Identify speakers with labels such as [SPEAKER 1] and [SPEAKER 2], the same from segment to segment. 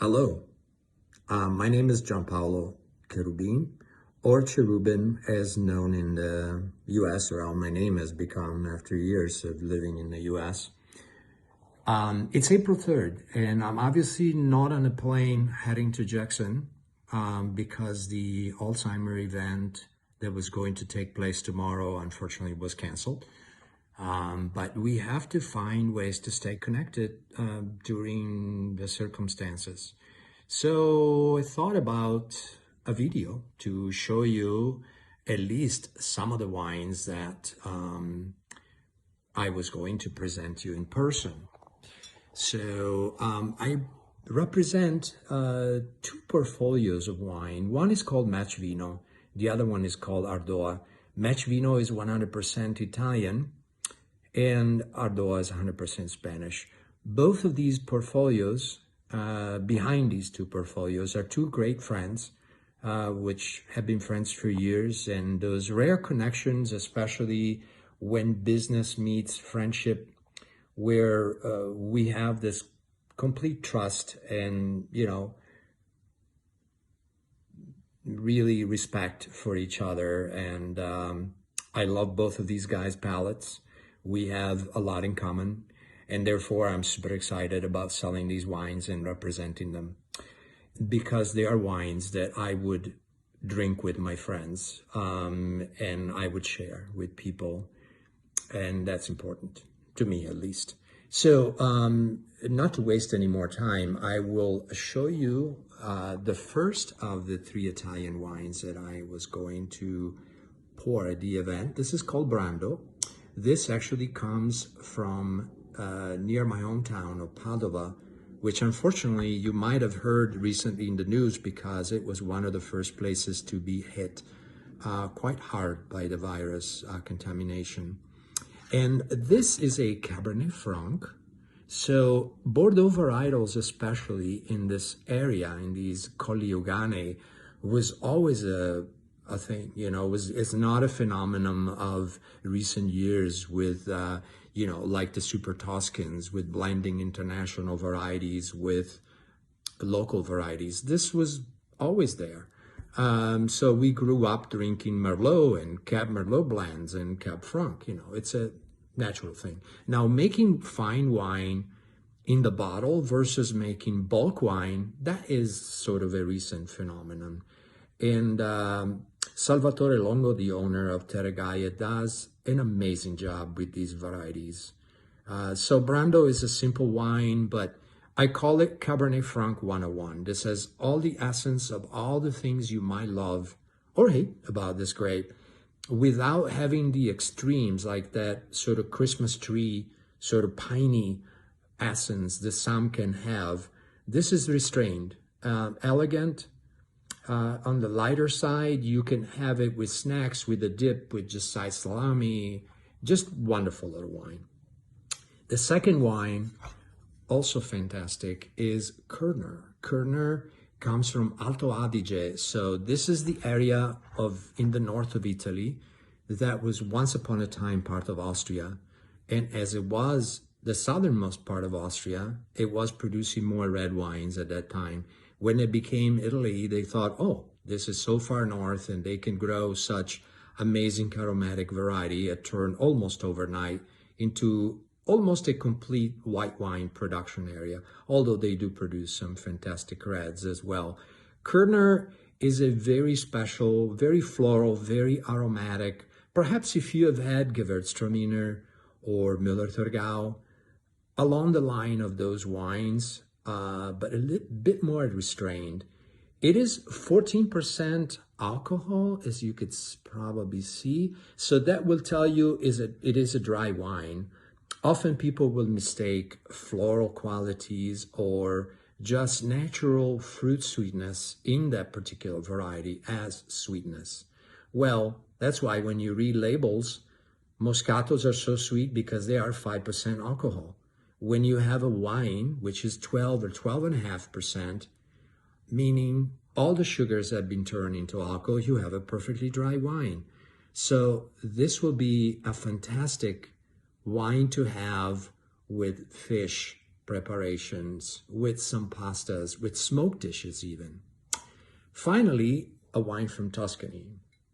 [SPEAKER 1] Hello, my name is Giampaolo Cherubin, or Cherubin as known in the US, or how my name has become after years of living in the US. It's April 3rd, and I'm obviously not on a plane heading to Jackson because the Alzheimer event that was going to take place tomorrow unfortunately was canceled. But we have to find ways to stay connected during the circumstances. So I thought about a video to show you at least some of the wines that I was going to present you in person. So I represent two portfolios of wine. One is called Matchvino. The other one is called Ardoa. Matchvino is 100% Italian and Ardoa is 100% Spanish. Both of these portfolios, behind these two portfolios, are two great friends, which have been friends for years. And those rare connections, especially when business meets friendship, where we have this complete trust and, really respect for each other. And I love both of these guys' palates. We have a lot in common, and therefore I'm super excited about selling these wines and representing them because they are wines that I would drink with my friends and I would share with people, and that's important to me at least. So not to waste any more time, I will show you the first of the three Italian wines that I was going to pour at the event. This is called Brando. This actually comes from near my hometown of Padova, which unfortunately you might have heard recently in the news because it was one of the first places to be hit quite hard by the virus contamination. And this is a Cabernet Franc. So Bordeaux varietals, especially in this area, in these Colli Euganei, was always a thing, it's not a phenomenon of recent years with, like the Super Toscans, with blending international varieties with local varieties. This was always there. So we grew up drinking Merlot and Cab Merlot blends and Cab Franc, it's a natural thing. Now, making fine wine in the bottle versus making bulk wine, that is sort of a recent phenomenon. And Salvatore Longo, the owner of Terre Gaia, does an amazing job with these varieties. So Brando is a simple wine, but I call it Cabernet Franc 101. This has all the essence of all the things you might love or hate about this grape without having the extremes like that sort of Christmas tree, sort of piney essence that some can have. This is restrained, elegant. On the lighter side, you can have it with snacks, with a dip, with just sliced salami. Just wonderful little wine. The second wine, also fantastic, is Kerner. Kerner comes from Alto Adige. So this is the area in the north of Italy that was once upon a time part of Austria. And as it was the southernmost part of Austria, it was producing more red wines at that time. When it became Italy, they thought, oh, this is so far north and they can grow such amazing aromatic variety. It turned almost overnight into almost a complete white wine production area, although they do produce some fantastic reds as well. Kerner is a very special, very floral, very aromatic. Perhaps if you have had Gewürztraminer or Müller-Thurgau, along the line of those wines, but a little bit more restrained. It is 14% alcohol, as you could probably see. So that will tell you it is a dry wine. Often people will mistake floral qualities or just natural fruit sweetness in that particular variety as sweetness. Well, that's why when you read labels, Moscatos are so sweet because they are 5% alcohol. When you have a wine, which is 12 or 12.5%, meaning all the sugars have been turned into alcohol, you have a perfectly dry wine. So this will be a fantastic wine to have with fish preparations, with some pastas, with smoked dishes even. Finally, a wine from Tuscany.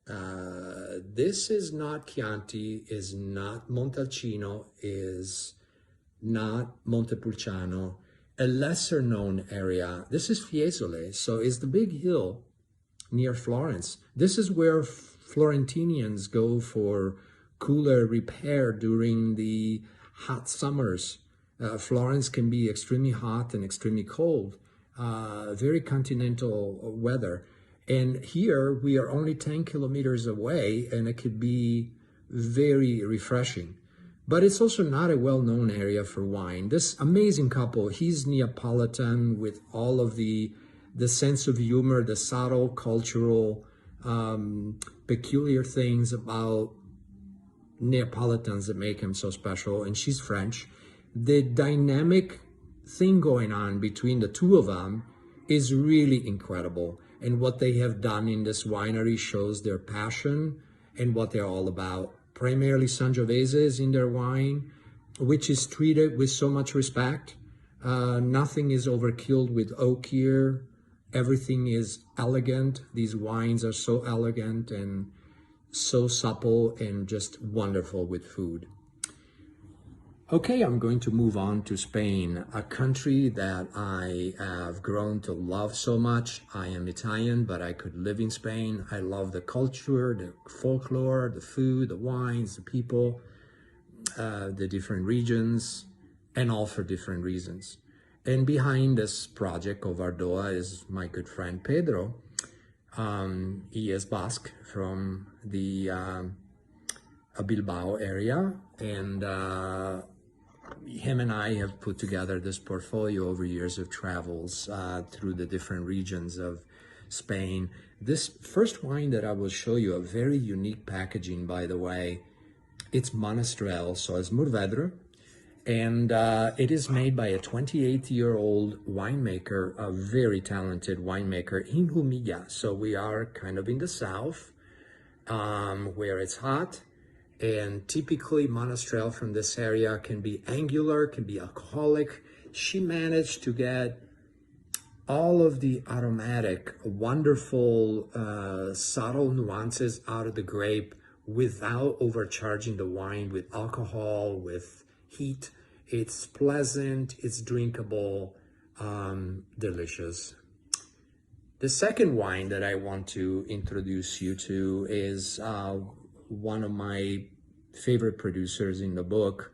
[SPEAKER 1] This is not Chianti, is not Montalcino, is not Montepulciano, a lesser known area. This is Fiesole, so it's the big hill near Florence. This is where Florentinians go for cooler repair during the hot summers. Florence can be extremely hot and extremely cold, very continental weather. And here we are only 10 kilometers away, and it could be very refreshing. But it's also not a well-known area for wine. This amazing couple, he's Neapolitan with all of the sense of humor, the subtle cultural peculiar things about Neapolitans that make him so special, and she's French. The dynamic thing going on between the two of them is really incredible. And what they have done in this winery shows their passion and what they're all about. Primarily Sangioveses in their wine, which is treated with so much respect. Nothing is overkilled with oak here. Everything is elegant. These wines are so elegant and so supple and just wonderful with food. Okay, I'm going to move on to Spain, a country that I have grown to love so much. I am Italian, but I could live in Spain. I love the culture, the folklore, the food, the wines, the people, the different regions, and all for different reasons. And behind this project of Ardoa is my good friend Pedro. He is Basque from the Bilbao area, and him and I have put together this portfolio over years of travels through the different regions of Spain. This first wine that I will show you, a very unique packaging, by the way. It's Monastrell, so it's Mourvèdre, and it is made by a 28-year-old winemaker, a very talented winemaker in Jumilla. So we are kind of in the south, where it's hot. And typically Monastrell from this area can be angular, can be alcoholic. She managed to get all of the aromatic, wonderful, subtle nuances out of the grape without overcharging the wine with alcohol, with heat. It's pleasant, it's drinkable, delicious. The second wine that I want to introduce you to is one of my favorite producers in the book.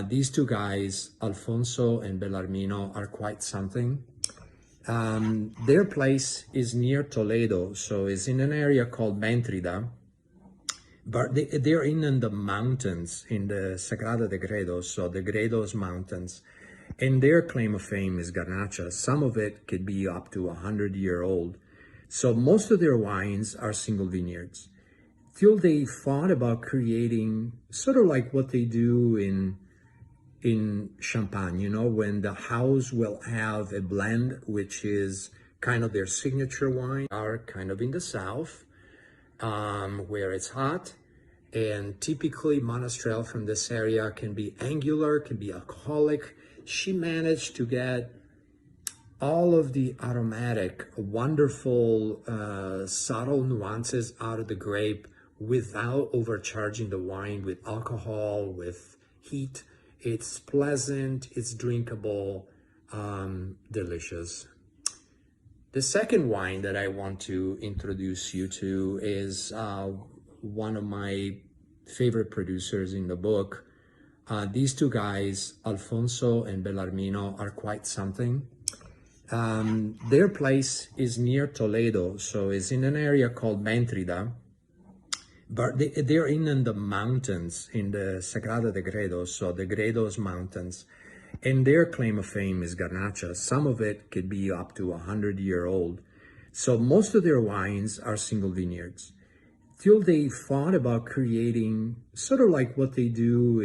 [SPEAKER 1] These two guys, Alfonso and Bellarmino, are quite something. Their place is near Toledo, so it's in an area called Mentrida, but they're in the mountains, in the Sagrada de Gredos, so the Gredos Mountains, and their claim of fame is Garnacha. Some of it could be up to 100-year-old. So most of their wines are single vineyards. Till they thought about creating sort of like what they do in Champagne, you know, when the house will have a blend, which is kind of their signature wine, are kind of in the south, where it's hot. And typically Monastrell from this area can be angular, can be alcoholic. She managed to get all of the aromatic, wonderful, subtle nuances out of the grape without overcharging the wine with alcohol, with heat. It's pleasant, it's drinkable, delicious. The second wine that I want to introduce you to is one of my favorite producers in the book. These two guys, Alfonso and Bellarmino, are quite something. Their place is near Toledo, so it's in an area called Mentrida, but they're in the mountains, in the Sagrada de Gredos, so the Gredos Mountains, and their claim of fame is Garnacha. Some of it could be up to 100-year-old. So most of their wines are single vineyards. Till they thought about creating sort of like what they do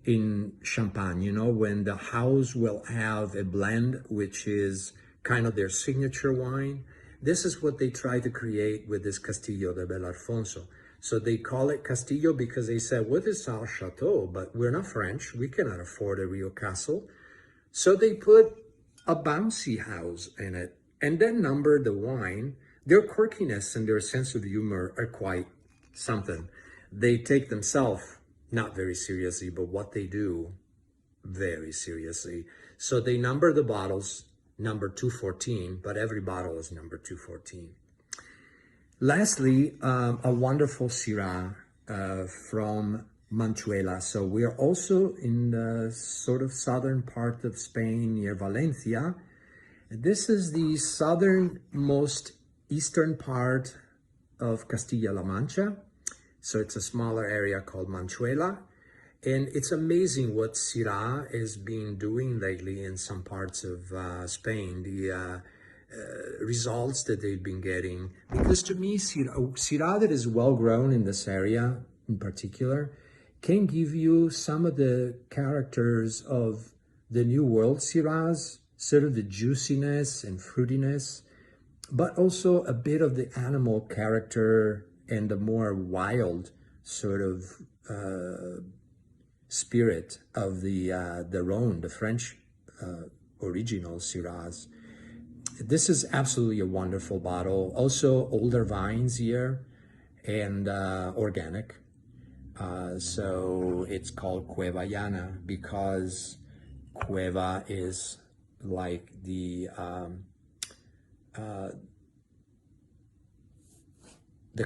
[SPEAKER 1] in Champagne, you know, when the house will have a blend, which is kind of their signature wine. This is what they try to create with this Castillo de Bellarfonso. So they call it Castillo because they said, what is our chateau? But we're not French. We cannot afford a real castle. So they put a bouncy house in it and then number the wine. Their quirkiness and their sense of humor are quite something. They take themselves not very seriously, but what they do very seriously. So they number the bottles number 214, but every bottle is number 214. Lastly, a wonderful Syrah from Manchuela. So we are also in the sort of southern part of Spain near Valencia. This is the southernmost eastern part of Castilla-La Mancha. So it's a smaller area called Manchuela. And it's amazing what Syrah has been doing lately in some parts of Spain, the results that they've been getting. Because to me, Syrah that is well grown in this area in particular can give you some of the characters of the New World Syrahs, sort of the juiciness and fruitiness, but also a bit of the animal character and the more wild sort of spirit of the Rhone, the French original Syrahs. This is absolutely a wonderful bottle. Also older vines here and organic. So it's called Cueva Llana because Cueva is like the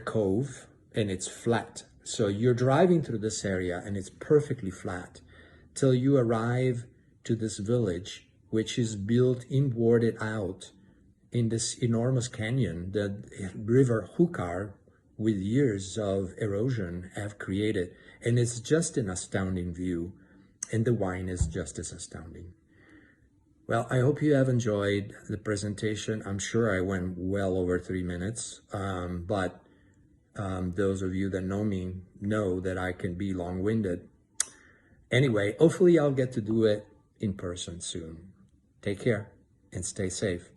[SPEAKER 1] cove, and it's flat. So you're driving through this area and it's perfectly flat till you arrive to this village, which is built inboarded out in this enormous canyon that River Júcar, with years of erosion, have created. And it's just an astounding view, and the wine is just as astounding. Well, I hope you have enjoyed the presentation. I'm sure I went well over 3 minutes, but those of you that know me know that I can be long-winded. Anyway, hopefully I'll get to do it in person soon. Take care and stay safe.